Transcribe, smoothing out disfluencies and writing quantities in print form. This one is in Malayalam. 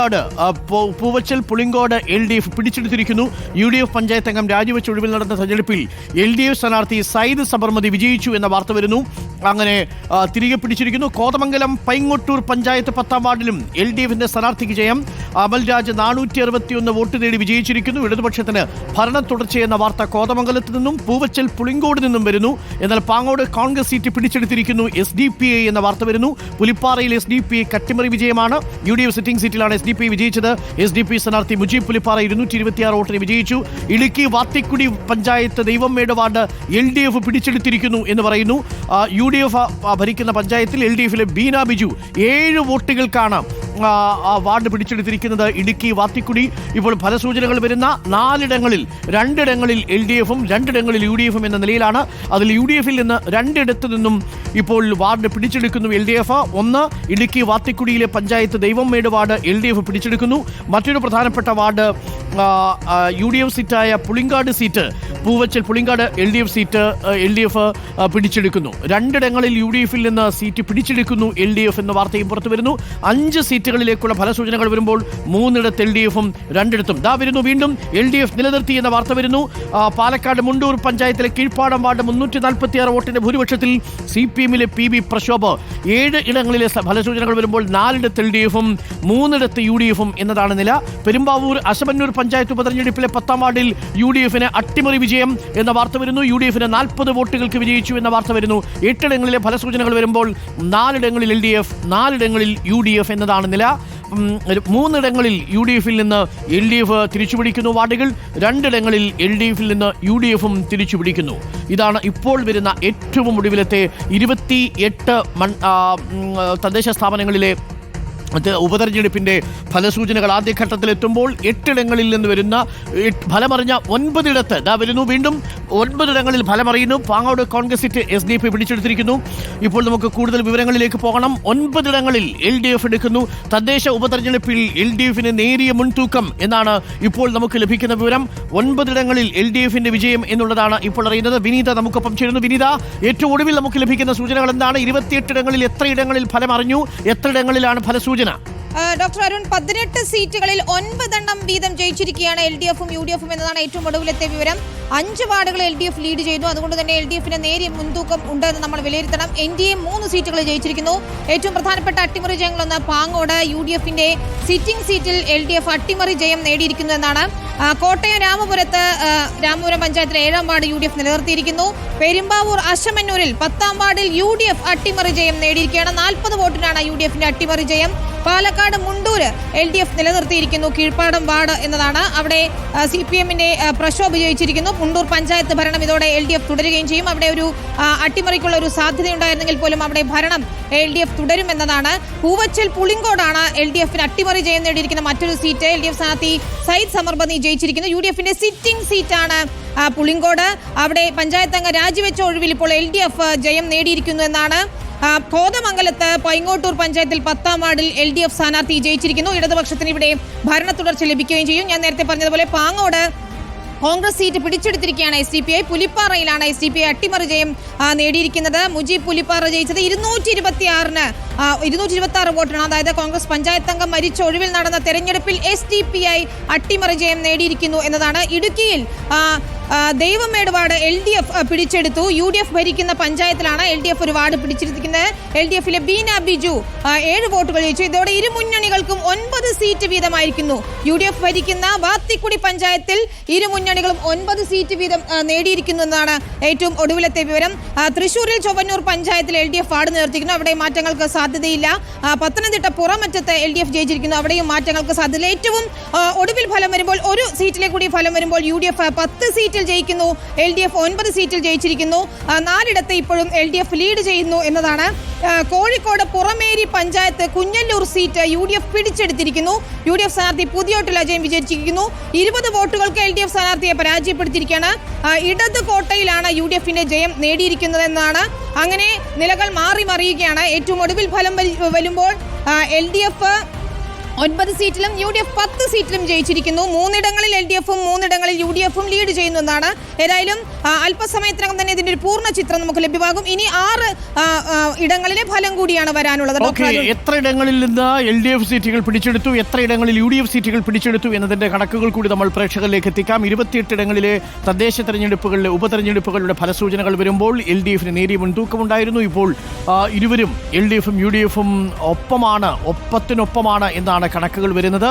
പുളിങ്കാട് പൂവച്ചൽ പുളിങ്കോട് LDF പിടിച്ചെടുത്തിരിക്കുന്നു. UDF പഞ്ചായത്ത് അംഗം രാജിവെച്ച ഒഴിവിൽ നടന്ന തെരഞ്ഞെടുപ്പിൽ LDF സ്ഥാനാർത്ഥി സയ്യിദ് സബർമതി വിജയിച്ചു എന്ന വാർത്ത വരുന്നു. അങ്ങനെ തിരികെ പിടിച്ചിരിക്കുന്നു. കോതമംഗലം പൈങ്ങോട്ടൂർ പഞ്ചായത്ത് 10ാം വാർഡിലും LDFന്റെ സ്ഥാനാർത്ഥിക്ക് ജയം. അമൽരാജ് 461 വോട്ട് നേടി വിജയിച്ചിരിക്കുന്നു. ഇടതുപക്ഷത്തിന് ഭരണ തുടർച്ചയെന്ന വാർത്ത കോതമംഗലത്ത് നിന്നും പൂവച്ചൽ പുളിങ്കോട് നിന്നും വരുന്നു. എന്നാൽ പാങ്ങോട് കോൺഗ്രസ് സീറ്റ് പിടിച്ചെടുത്തിരിക്കുന്നു. SDPI എന്ന വാർത്ത വരുന്നു. പുലിപ്പാറയിൽ SDPI കട്ടിമറി വിജയമാണ്. UDF സിറ്റിംഗ് സീറ്റിലാണ് SDPI വിജയിച്ചത്. SDPI സ്ഥാനാർത്ഥി മുജീബ് പുലിപ്പാറ 226 വോട്ടിന് വിജയിച്ചു. ഇടുക്കി വാത്തിക്കുടി പഞ്ചായത്ത് ദൈവമേട് വാർഡ് LDF പിടിച്ചെടുത്തിരിക്കുന്നു എന്ന് പറയുന്നു. UDF ഭരിക്കുന്ന പഞ്ചായത്തിൽ LDFിലെ ബീന ബിജു 7 വോട്ടുകൾക്കാണ് വാർഡ് പിടിച്ചെടുത്തിരിക്കുന്നത്. ഇടുക്കി വാത്തിക്കുടി ഇപ്പോൾ ഫലസൂചനകൾ വരുന്ന 4ഇടങ്ങളിൽ 2ഇടങ്ങളിൽ LDFും 2ഇടങ്ങളിൽ UDFും എന്ന നിലയിലാണ്. അതിൽ UDFിൽ നിന്ന് 2ഇടത്തു നിന്നും ഇപ്പോൾ വാർഡ് പിടിച്ചെടുക്കുന്നു LDF. ഒന്ന് ഇടുക്കി വാത്തിക്കുടിയിലെ പഞ്ചായത്ത് ദൈവമേട് വാർഡ് LDF പിടിച്ചെടുക്കുന്നു. മറ്റൊരു പ്രധാനപ്പെട്ട വാർഡ് UDF സീറ്റായ Pulinkad seat Poovachal Pulinkad LDF seat LDF പിടിച്ചെടുക്കുന്നു. 2ഇടങ്ങളിൽ UDFിൽ നിന്ന് സീറ്റ് പിടിച്ചെടുക്കുന്നു LDF എന്ന വാർത്തയും പുറത്തു വരുന്നു. 5 സീറ്റുകളിലേക്കുള്ള ഫലസൂചനകൾ വരുമ്പോൾ 3ഇടത്ത് LDFും 2ഇടത്തും വരുന്നു. വീണ്ടും LDF നിലനിർത്തി എന്ന വാർത്ത വരുന്നു. പാലക്കാട് മുണ്ടൂർ പഞ്ചായത്തിലെ കീഴ്പ്പാടം വാർഡ് 346 വോട്ടിന്റെ ഭൂരിപക്ഷത്തിൽ CPMിലെ PB പ്രശോഭ് 7 ഇടങ്ങളിലെ ഫലസൂചനകൾ വരുമ്പോൾ 4ഇടത്ത് LDFും 3ഇടത്ത് UDFും എന്നതാണ് നില. പെരുമ്പാവൂർ അശമന്നൂർ പഞ്ചായത്ത് ഉപതെരഞ്ഞെടുപ്പിലെ 10ാം വാർഡിൽ UDFിന് അട്ടിമറി വിജയം എന്ന വാർത്ത വരുന്നു. UDFിന് 40 വോട്ടുകൾക്ക് വിജയിച്ചു എന്ന വാർത്ത വരുന്നു. 8ഇടങ്ങളിലെ ഫലസൂചനകൾ വരുമ്പോൾ 4ഇടങ്ങളിൽ LDF 4ഇടങ്ങളിൽ UDF എന്നതാണ് നില. 3ഇടങ്ങളിൽ UDFിൽ നിന്ന് LDF തിരിച്ചുപിടിക്കുന്നു വാർഡുകൾ. 2ഇടങ്ങളിൽ LDFിൽ നിന്ന് UDFും തിരിച്ചുപിടിക്കുന്നു. ഇതാണ് ഇപ്പോൾ വരുന്ന ഏറ്റവും ഒടുവിലത്തെ 28 തദ്ദേശ സ്ഥാപനങ്ങളിലെ ഉപതെരഞ്ഞെടുപ്പിന്റെ ഫലസൂചനകൾ ആദ്യഘട്ടത്തിലെത്തുമ്പോൾ 8ഇടങ്ങളിൽ നിന്ന് വരുന്ന ഫലമറിഞ്ഞ 9ഇടത്ത് വരുന്നു. വീണ്ടും 9ഇടങ്ങളിൽ ഫലമറിയുന്നു. പാങ്ങോട് കോൺഗ്രസ് സീറ്റ് SDPI പിടിച്ചെടുത്തിരിക്കുന്നു. ഇപ്പോൾ നമുക്ക് കൂടുതൽ വിവരങ്ങളിലേക്ക് പോകണം. 9ഇടങ്ങളിൽ LDF എടുക്കുന്നു. തദ്ദേശ ഉപതെരഞ്ഞെടുപ്പിൽ LDFിന് നേരിയ മുൻതൂക്കം എന്നാണ് ഇപ്പോൾ നമുക്ക് ലഭിക്കുന്ന വിവരം. 9ഇടങ്ങളിൽ LDFിന്റെ വിജയം എന്നുള്ളതാണ് ഇപ്പോൾ അറിയുന്നത്. വിനീത നമുക്കൊപ്പം ചേരുന്നു. വിനീത, ഏറ്റവും ഒടുവിൽ നമുക്ക് ലഭിക്കുന്ന സൂചനകൾ എന്താണ്? 28ഇടങ്ങളിൽ എത്രയിടങ്ങളിൽ ഫലം അറിഞ്ഞു? എത്രയിടങ്ങളിലാണ് ഫലസൂചന? ഡോക്ടർ അരുൺ, 18 സീറ്റുകളിൽ 9 വീതം ജയിച്ചിരിക്കുകയാണ് LDFും UDFും എന്നതാണ് ഏറ്റവും ഒടുവിലത്തെ വിവരം. 5 വാർഡുകൾ LDF ലീഡ് ചെയ്യുന്നു. അതുകൊണ്ട് തന്നെ LDFിന് നേരിയ മുൻതൂക്കം ഉണ്ടെന്ന് നമ്മൾ വിലയിരുത്തണം. NDA 3 സീറ്റുകൾ ജയിച്ചിരിക്കുന്നു. ഏറ്റവും പ്രധാനപ്പെട്ട അട്ടിമറി ജയങ്ങളൊന്ന് പാങ്ങോട് UDFിന്റെ സിറ്റിംഗ് സീറ്റിൽ LDF അട്ടിമറി ജയം നേടിയിരിക്കുന്നു എന്നാണ്. കോട്ടയം രാമപുരം പഞ്ചായത്തിലെ 7ാം വാർഡ് UDF നിലനിർത്തിയിരിക്കുന്നു. പെരുമ്പാവൂർ അശമന്നൂരിൽ 10ാം വാർഡിൽ UDF അട്ടിമറി ജയം നേടിയിരിക്കുകയാണ്. 40 വോട്ടിനാണ് UDFിന്റെ അട്ടിമറി ജയം. പാലക്കാട് മുണ്ടൂര് LDF നിലനിർത്തിയിരിക്കുന്നു. കീഴ്പ്പാടം വാർഡ് എന്നതാണ്. അവിടെ CPMന്റെ പ്രശോഭ് ജയിച്ചിരിക്കുന്നു. മുണ്ടൂർ പഞ്ചായത്ത് ഭരണം ഇതോടെ LDF തുടരുകയും ചെയ്യും. അവിടെ ഒരു അട്ടിമറിക്കുള്ള ഒരു സാധ്യതയുണ്ടായിരുന്നെങ്കിൽ പോലും അവിടെ ഭരണം LDF തുടരുമെന്നതാണ്. പൂവച്ചൽ പുളിങ്കോടാണ് LDFിന് അട്ടിമറി ജയം നേടിയിരിക്കുന്ന മറ്റൊരു സീറ്റ്. LDF സ്ഥാനാർത്ഥി സയ്യിദ് സബർമതി ജയിച്ചിരിക്കുന്നു. UDFിന്റെ സിറ്റിംഗ് സീറ്റാണ് പുളിങ്കോട്. അവിടെ പഞ്ചായത്ത് അംഗം രാജിവെച്ച ഒഴിവിൽ ഇപ്പോൾ LDF ജയം നേടിയിരിക്കുന്നു എന്നാണ്. കോതമംഗലത്ത് പൈങ്ങോട്ടൂർ പഞ്ചായത്തിൽ 10ാം വാർഡിൽ LDF സ്ഥാനാർത്ഥി ജയിച്ചിരിക്കുന്നു. ഇടതുപക്ഷത്തിന് ഇവിടെ ഭരണ തുടർച്ച ലഭിക്കുകയും ചെയ്യും. ഞാൻ നേരത്തെ പറഞ്ഞതുപോലെ പാങ്ങോട് കോൺഗ്രസ് സീറ്റ് പിടിച്ചെടുത്തിരിക്കുകയാണ് SDPI. പുലിപ്പാറയിലാണ് SDPI അട്ടിമറി ജയം നേടിയിരിക്കുന്നത്. മുജീബ് പുലിപ്പാറ ജയിച്ചത് 226 വോട്ടാണ്. അതായത് കോൺഗ്രസ് പഞ്ചായത്ത് അംഗം മരിച്ച ഒഴിവിൽ നടന്ന തെരഞ്ഞെടുപ്പിൽ SDPI അട്ടിമറി ജയം നേടിയിരിക്കുന്നു എന്നതാണ്. ഇടുക്കിയിൽ ദൈവമേട് വാർഡ് LDF പിടിച്ചെടുത്തു. UDF ഭരിക്കുന്ന പഞ്ചായത്തിലാണ് LDF ഒരു വാർഡ് പിടിച്ചെടുത്തിരിക്കുന്നത്. LDFിലെ ബീന ബിജു 7 വോട്ടുകൾ ജയിച്ചു. ഇതോടെ ഇരു മുന്നണികൾക്കും 9 സീറ്റ് വീതമായിരിക്കുന്നു. UDF ഭരിക്കുന്ന വാത്തിക്കുടി പഞ്ചായത്തിൽ ഇരു മുന്നണികളും 9 സീറ്റ് വീതം നേടിയിരിക്കുന്നു എന്നതാണ് ഏറ്റവും ഒടുവിലത്തെ വിവരം. തൃശൂരിൽ ചൊവ്വന്നൂർ പഞ്ചായത്തിൽ LDF വാർഡ് നിലനിർത്തിയിരിക്കുന്നു. അവിടെ മാറ്റങ്ങൾക്ക് സാധ്യതയില്ല. പത്തനംതിട്ട പുറമറ്റത്ത് LDF ജയിച്ചിരിക്കുന്നു. അവിടെയും മാറ്റങ്ങൾക്ക് സാധ്യതയില്ല. ഏറ്റവും ഒടുവിൽ ഫലം വരുമ്പോൾ ഒരു സീറ്റിലെ കൂടി ഫലം വരുമ്പോൾ UDF 10 സീറ്റ് ജയിക്കുന്നു. LDF 9 സീറ്റിൽ ജയിച്ചിരിക്കുന്നു. 4ഇടത്ത് ഇപ്പോഴും LDF ലീഡ് ചെയ്യുന്നു എന്നതാണ്. കോഴിക്കോട് പുറമേരി പഞ്ചായത്ത് കുഞ്ഞല്ലൂർ സീറ്റ് UDF പിടിച്ചെടുത്തിരിക്കുന്നു. UDF സ്ഥാനാർത്ഥി പുതിയോട്ടിൽ അജയം വിജയിച്ചിരിക്കുന്നു. 20 വോട്ടുകൾക്ക് LDF സ്ഥാനാർത്ഥിയെ പരാജയപ്പെടുത്തിയിരിക്കുകയാണ്. ഇടത് കോട്ടയിലാണ് UDFിന്റെ ജയം നേടിയിരിക്കുന്നതെന്നാണ്. അങ്ങനെ നിലകൾ മാറി മറിയുകയാണ്. ഏറ്റവും ഒടുവിൽ ഫലം വരുമ്പോൾ LDF 9 സീറ്റിലും UDF 10 സീറ്റിലും ജയിച്ചിരിക്കുന്നു. 3 ഇടങ്ങളിൽ LDFും 3 ഇടങ്ങളിൽ UDFും ലീഡ് ചെയ്യുന്നു എന്നാണ്. ഏതായാലും അല്പസമയത്തിനകം തന്നെ ഇതിന്റെ ഒരു പൂർണ്ണ ചിത്രം നമുക്ക് ലഭ്യമാകും. ഇനി 6 ഇടങ്ങളിലെ ഫലം കൂടിയാണ് വരാനുള്ളത്. എത്ര ഇടങ്ങളിൽ നിന്ന് LDF സീറ്റുകൾ പിടിച്ചെടുത്തു, എത്ര ഇടങ്ങളിൽ UDF സീറ്റുകൾ പിടിച്ചെടുത്തു എന്നതിന്റെ കണക്കുകൾ കൂടി നമ്മൾ പ്രേക്ഷകരിലേക്ക് എത്തിക്കാം. 28 ഇടങ്ങളിലെ തദ്ദേശ തെരഞ്ഞെടുപ്പുകളിലെ ഉപതെരഞ്ഞെടുപ്പുകളുടെ ഫലസൂചനകൾ വരുമ്പോൾ LDFിന് നേരിയ മുൻതൂക്കമുണ്ടായിരുന്നു. ഇപ്പോൾ ഇരുവരും LDFും UDFും ഒപ്പത്തിനൊപ്പമാണ് എന്നാണ് കണക്കുകൾ വരുന്നത്.